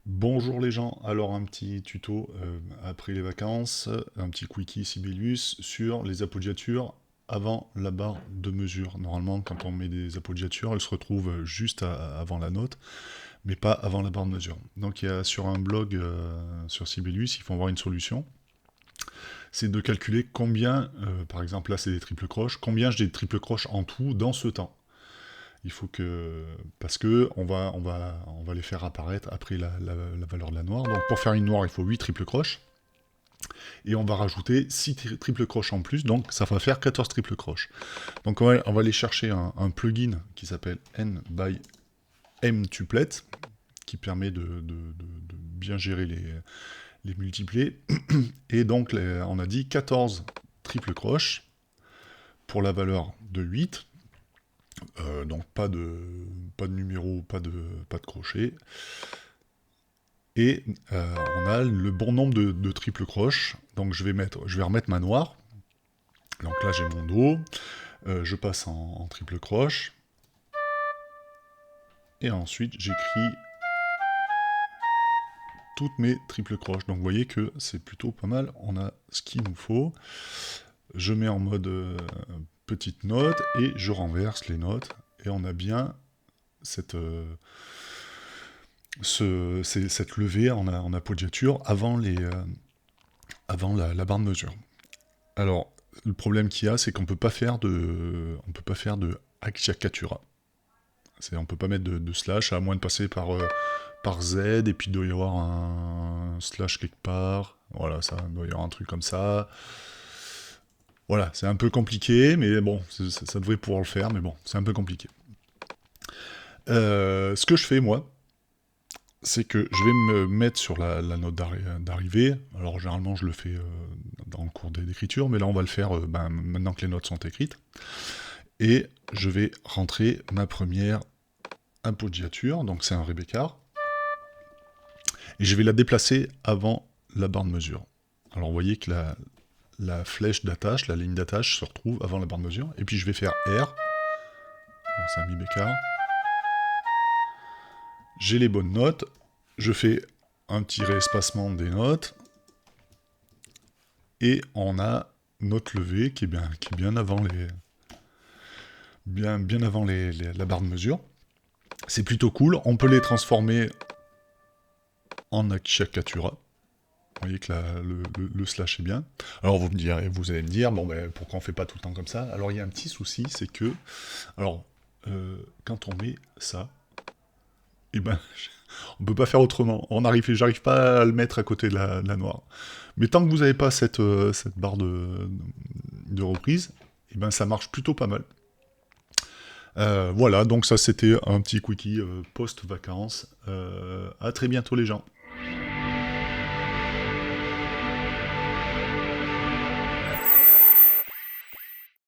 Bonjour les gens, alors un petit tuto après les vacances, un petit quickie Sibelius sur les appoggiatures avant la barre de mesure. Normalement, quand on met des appoggiatures, elles se retrouvent juste avant la note, mais pas avant la barre de mesure. Donc il y a sur un blog sur Sibelius, il faut avoir une solution. C'est de calculer combien, par exemple là c'est des triples croches, combien j'ai de triples croches en tout dans ce temps. Il faut que... Parce que on va les faire apparaître après la valeur de la noire. Donc pour faire une noire, il faut 8 triples croches. Et on va rajouter 6 triples croches en plus, donc ça va faire 14 triples croches. Donc on va aller chercher un plugin qui s'appelle N by mTuplet, qui permet de bien gérer les multiplés. Et donc on a dit 14 triples croches pour la valeur de 8. Donc pas de numéro, pas de crochet. Et on a le bon nombre de triples croches. Donc je vais remettre ma noire. Donc là j'ai mon Do. Je passe en triple croche. Et ensuite j'écris toutes mes triples croches. Donc vous voyez que c'est plutôt pas mal. On a ce qu'il nous faut. Je mets en mode petite note et je renverse les notes. Et on a bien cette levée en appoggiature avant la barre de mesure. Alors, le problème qu'il y a, c'est qu'on peut pas faire de acciaccatura. On peut pas mettre de slash, à moins de passer par Z, et puis il doit y avoir un slash quelque part. Voilà, ça il doit y avoir un truc comme ça. Voilà, c'est un peu compliqué, mais bon, ça devrait pouvoir le faire, mais bon, c'est un peu compliqué. Ce que je fais, moi, c'est que je vais me mettre sur la note d'arrivée. Alors généralement je le fais dans le cours d'écriture, mais là on va le faire maintenant que les notes sont écrites. Et je vais rentrer ma première appoggiature, donc c'est un Rebecca. Et je vais la déplacer avant la barre de mesure. Alors vous voyez que la flèche d'attache, la ligne d'attache se retrouve avant la barre de mesure. Et puis je vais faire R, donc c'est un mi bécard. J'ai les bonnes notes, je fais un petit réespacement des notes, et on a notre levée qui est bien avant bien avant la barre de mesure. C'est plutôt cool, on peut les transformer en acciaccatura. Vous voyez que le slash est bien. Alors vous allez me dire, bon ben pourquoi on fait pas tout le temps comme ça? Alors il y a un petit souci, c'est que, alors quand on met ça, et ben on peut pas faire autrement. J'arrive pas à le mettre à côté de la noire. Mais tant que vous n'avez pas cette barre de reprise, et ben ça marche plutôt pas mal. Voilà, donc ça c'était un petit quickie post-vacances. À très bientôt les gens.